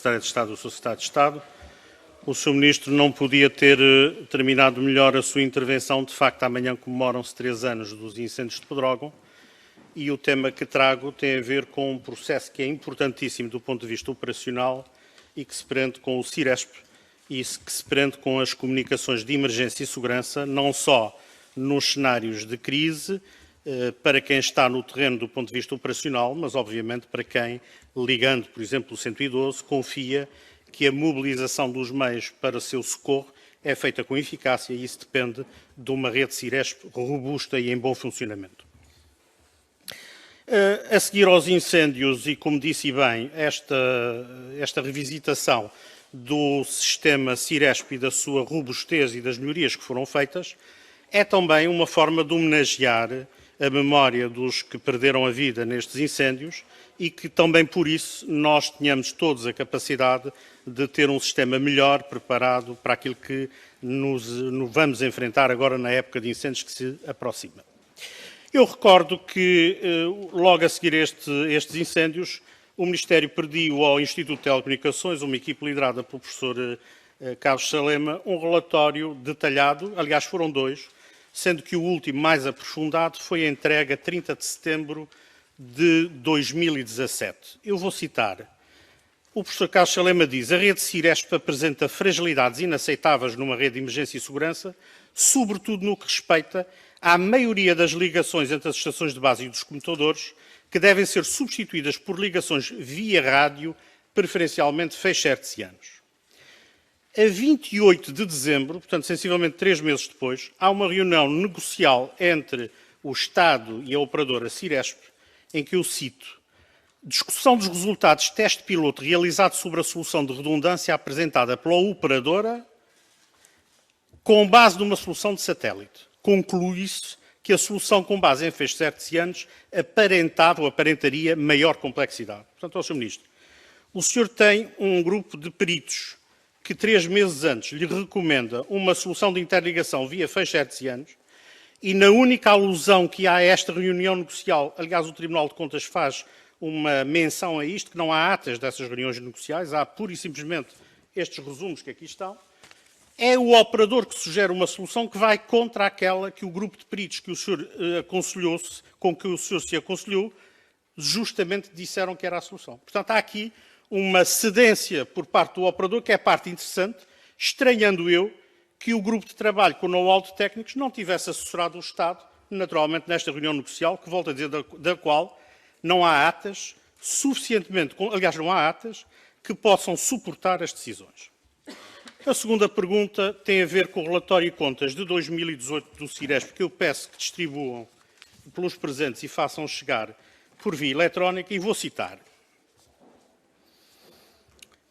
Secretária de Estado do seu Secretário de Estado. O Sr. Ministro não podia ter terminado melhor a sua intervenção. De facto, amanhã comemoram-se 3 anos dos incêndios de Pedrógão e o tema que trago tem a ver com um processo que é importantíssimo do ponto de vista operacional e que se prende com o Ciresp e que se prende com as comunicações de emergência e segurança, não só nos cenários de crise, para quem está no terreno do ponto de vista operacional, mas obviamente para quem, ligando, por exemplo, o 112, confia que a mobilização dos meios para seu socorro é feita com eficácia e isso depende de uma rede Ciresp robusta e em bom funcionamento. A seguir aos incêndios e, como disse bem, esta revisitação do sistema Ciresp e da sua robustez e das melhorias que foram feitas, é também uma forma de homenagear a memória dos que perderam a vida nestes incêndios e que também por isso nós tenhamos todos a capacidade de ter um sistema melhor preparado para aquilo que nos vamos enfrentar agora na época de incêndios que se aproxima. Eu recordo que logo a seguir estes incêndios o Ministério pediu ao Instituto de Telecomunicações, uma equipe liderada pelo professor Carlos Salema, um relatório detalhado, aliás foram 2, sendo que o último, mais aprofundado, foi entregue a 30 de setembro de 2017. Eu vou citar. O professor Carlos Salema diz: a rede Ciresp apresenta fragilidades inaceitáveis numa rede de emergência e segurança, sobretudo no que respeita à maioria das ligações entre as estações de base e dos comutadores, que devem ser substituídas por ligações via rádio, preferencialmente feixe-hertzianos. A 28 de dezembro, portanto, sensivelmente 3 meses depois, há uma reunião negocial entre o Estado e a operadora Ciresp, em que eu cito: discussão dos resultados de teste piloto realizado sobre a solução de redundância apresentada pela operadora com base numa solução de satélite. Conclui-se que a solução com base em feixes hertzianos aparentava ou aparentaria maior complexidade. Portanto, ao Sr. Ministro, o senhor tem um grupo de peritos que 3 meses antes lhe recomenda uma solução de interligação via feixes hertzianos e na única alusão que há a esta reunião negocial, aliás, o Tribunal de Contas faz uma menção a isto, que não há atas dessas reuniões negociais, há pura e simplesmente estes resumos que aqui estão, é o operador que sugere uma solução que vai contra aquela que o grupo de peritos que o senhor aconselhou-se, com que o senhor se aconselhou, justamente disseram que era a solução. Portanto, há aqui uma cedência por parte do operador, que é parte interessante, estranhando eu que o grupo de trabalho com know-how de técnicos não tivesse assessorado o Estado, naturalmente nesta reunião negocial, que volto a dizer, da qual não há atas suficientemente, aliás, não há atas que possam suportar as decisões. A segunda pergunta tem a ver com o relatório de contas de 2018 do Ciresp, que eu peço que distribuam pelos presentes e façam chegar por via eletrónica, e vou citar.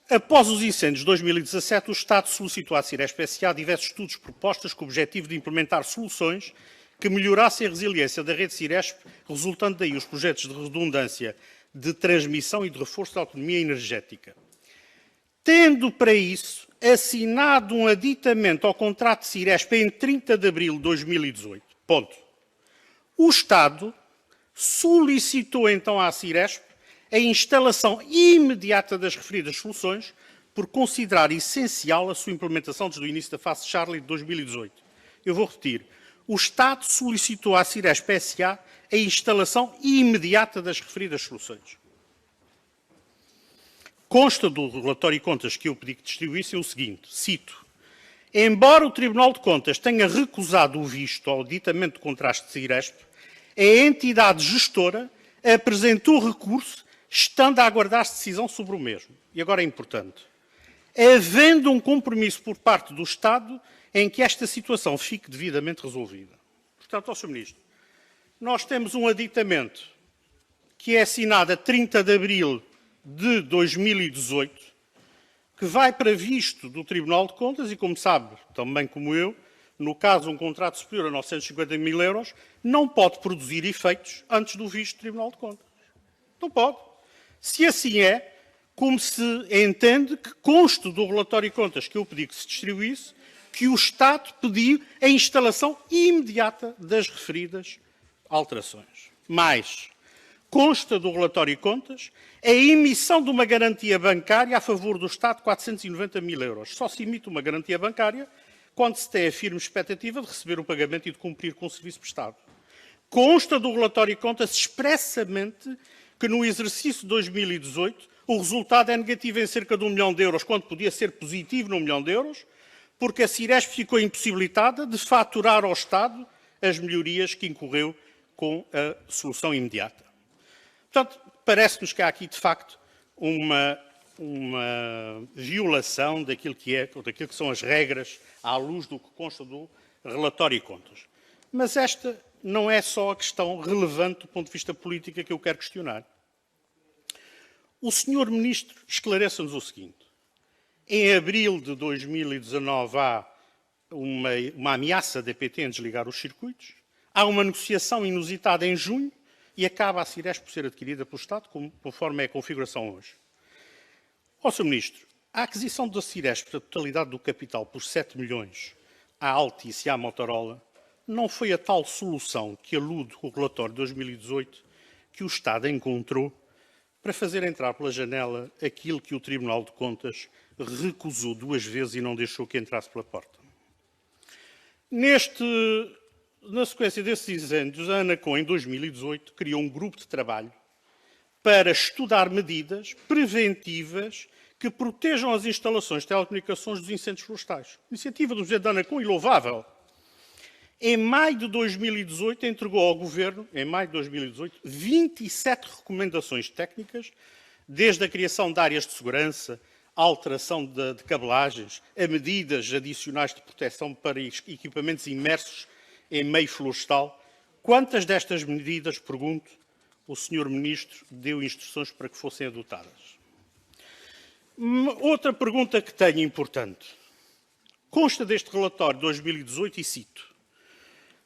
Após os incêndios de 2017, o Estado solicitou à Ciresp S.A. diversos estudos propostas com o objetivo de implementar soluções que melhorassem a resiliência da rede Ciresp, resultando daí os projetos de redundância de transmissão e de reforço da autonomia energética. Tendo para isso assinado um aditamento ao contrato de Ciresp em 30 de abril de 2018. Ponto. O Estado solicitou então à Ciresp a instalação imediata das referidas soluções, por considerar essencial a sua implementação desde o início da fase Charlie de 2018. Eu vou repetir. O Estado solicitou à Ciresp S.A. a instalação imediata das referidas soluções. Consta do relatório de contas que eu pedi que distribuísse o seguinte, cito: embora o Tribunal de Contas tenha recusado o visto ao aditamento de contraste de Ciresp, a entidade gestora apresentou recurso, estando a aguardar-se decisão sobre o mesmo. E agora é importante. Havendo um compromisso por parte do Estado em que esta situação fique devidamente resolvida. Portanto, ao Sr. Ministro, nós temos um aditamento que é assinado a 30 de abril de 2018, que vai para visto do Tribunal de Contas e, como sabe, também como eu, no caso um contrato superior a 950 mil euros, não pode produzir efeitos antes do visto do Tribunal de Contas. Não pode. Se assim é, como se entende que conste do relatório de contas que eu pedi que se distribuísse, que o Estado pediu a instalação imediata das referidas alterações. Mais, consta do relatório e contas, a emissão de uma garantia bancária a favor do Estado de 490 mil euros. Só se emite uma garantia bancária quando se tem a firme expectativa de receber o pagamento e de cumprir com o serviço prestado. Consta do relatório e contas expressamente que no exercício de 2018 o resultado é negativo em cerca de 1 milhão de euros, quando podia ser positivo no 1 milhão de euros, porque a Ciresp ficou impossibilitada de faturar ao Estado as melhorias que incorreu com a solução imediata. Portanto, parece-nos que há aqui, de facto, uma violação daquilo que são as regras à luz do que consta do relatório e contas. Mas esta não é só a questão relevante do ponto de vista político que eu quero questionar. O Sr. Ministro esclareça-nos o seguinte. Em abril de 2019 há uma ameaça da PT em desligar os circuitos. Há uma negociação inusitada em junho e acaba a Ciresp por ser adquirida pelo Estado, conforme é a configuração hoje. Ó Sr. Ministro, a aquisição da Ciresp da totalidade do capital por 7 milhões à Altice e à Motorola não foi a tal solução que alude o relatório de 2018 que o Estado encontrou para fazer entrar pela janela aquilo que o Tribunal de Contas recusou 2 vezes e não deixou que entrasse pela porta. Na sequência desses incêndios, a ANACOM, em 2018, criou um grupo de trabalho para estudar medidas preventivas que protejam as instalações de telecomunicações dos incêndios florestais. Iniciativa do Presidente da ANACOM e louvável. Em maio de 2018, entregou ao Governo, 27 recomendações técnicas, desde a criação de áreas de segurança, a alteração de cabelagens, a medidas adicionais de proteção para equipamentos imersos em meio florestal. Quantas destas medidas, pergunto, o Sr. Ministro deu instruções para que fossem adotadas? Outra pergunta que tenho importante. Consta deste relatório de 2018 e cito: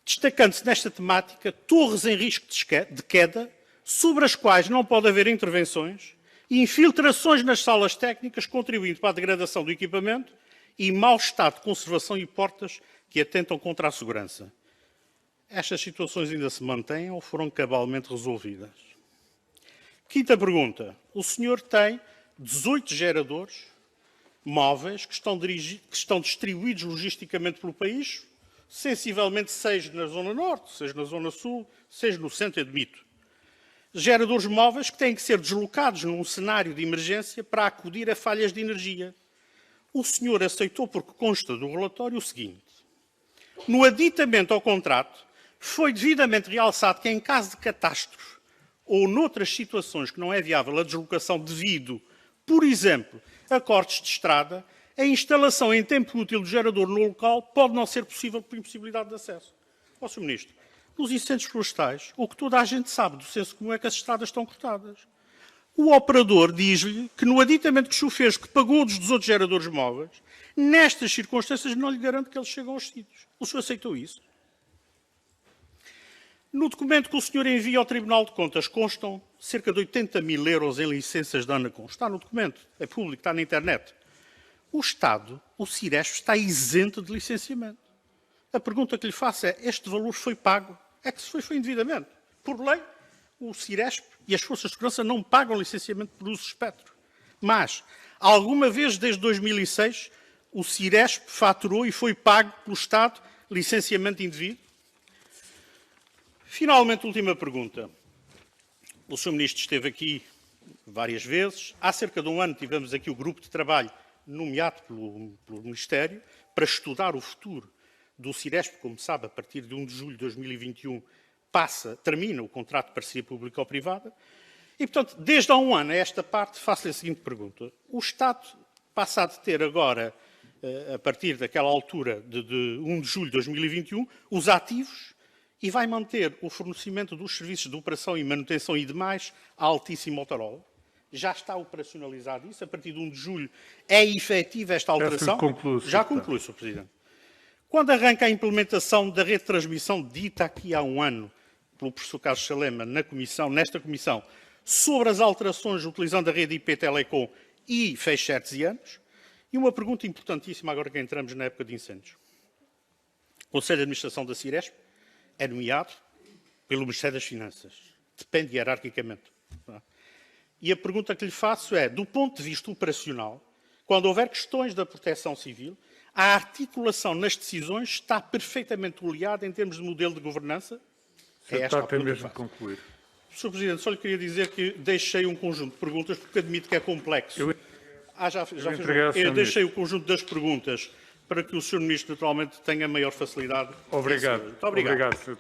destacando-se nesta temática torres em risco de queda, sobre as quais não pode haver intervenções, e infiltrações nas salas técnicas, contribuindo para a degradação do equipamento e mau estado de conservação e portas que atentam contra a segurança. Estas situações ainda se mantêm ou foram cabalmente resolvidas? Quinta pergunta. O senhor tem 18 geradores móveis que estão distribuídos logisticamente pelo país, sensivelmente 6 na Zona Norte, 6 na Zona Sul, 6 no Centro, admito. Geradores móveis que têm que ser deslocados num cenário de emergência para acudir a falhas de energia. O senhor aceitou, porque consta do relatório, o seguinte: no aditamento ao contrato, foi devidamente realçado que, em caso de catástrofe ou noutras situações que não é viável a deslocação devido, por exemplo, a cortes de estrada, a instalação em tempo útil do gerador no local pode não ser possível por impossibilidade de acesso. Ó, Sr. Ministro, nos incêndios florestais, o que toda a gente sabe do senso comum é que as estradas estão cortadas. O operador diz-lhe que no aditamento que o fez, que pagou dos outros geradores móveis, nestas circunstâncias não lhe garante que eles chegam aos sítios. O senhor aceitou isso? No documento que o senhor envia ao Tribunal de Contas constam cerca de 80 mil euros em licenças da ANACOM. Está no documento, é público, está na internet. O Estado, o Ciresp, está isento de licenciamento. A pergunta que lhe faço é: este valor foi pago? É que se foi indevidamente. Por lei, o Ciresp e as Forças de Segurança não pagam licenciamento por uso espectro. Mas, alguma vez desde 2006, o Ciresp faturou e foi pago pelo Estado licenciamento indevido? Finalmente, última pergunta. O Sr. Ministro esteve aqui várias vezes. Há cerca de um ano tivemos aqui o grupo de trabalho nomeado pelo Ministério para estudar o futuro do Ciresp. Como sabe, a partir de 1 de julho de 2021 termina o contrato de parceria público-privada. E, portanto, desde há um ano a esta parte, faço-lhe a seguinte pergunta. O Estado passa a ter agora, a partir daquela altura de 1 de julho de 2021, os ativos e vai manter o fornecimento dos serviços de operação e manutenção e demais à Altice e Motorola? Já está operacionalizado isso? A partir de 1 de julho é efetiva esta alteração? Já conclui, Sr. Presidente. Quando arranca a implementação da rede de transmissão dita aqui há um ano pelo professor Carlos Salema nesta comissão, sobre as alterações utilizando a rede IP Telecom e fechos hertzianos? E uma pergunta importantíssima agora que entramos na época de incêndios. O Conselho de Administração da Ciresp é nomeado pelo Ministério das Finanças. depende hierarquicamente. E a pergunta que lhe faço é, do ponto de vista operacional, quando houver questões da proteção civil, a articulação nas decisões está perfeitamente oleada em termos de modelo de governança? É esta a mesmo concluir. Sr. Presidente, só lhe queria dizer que deixei um conjunto de perguntas, porque admito que é complexo. Eu deixei o conjunto das perguntas para que o Sr. Ministro, naturalmente, tenha maior facilidade. Obrigado. Muito obrigado. Sr.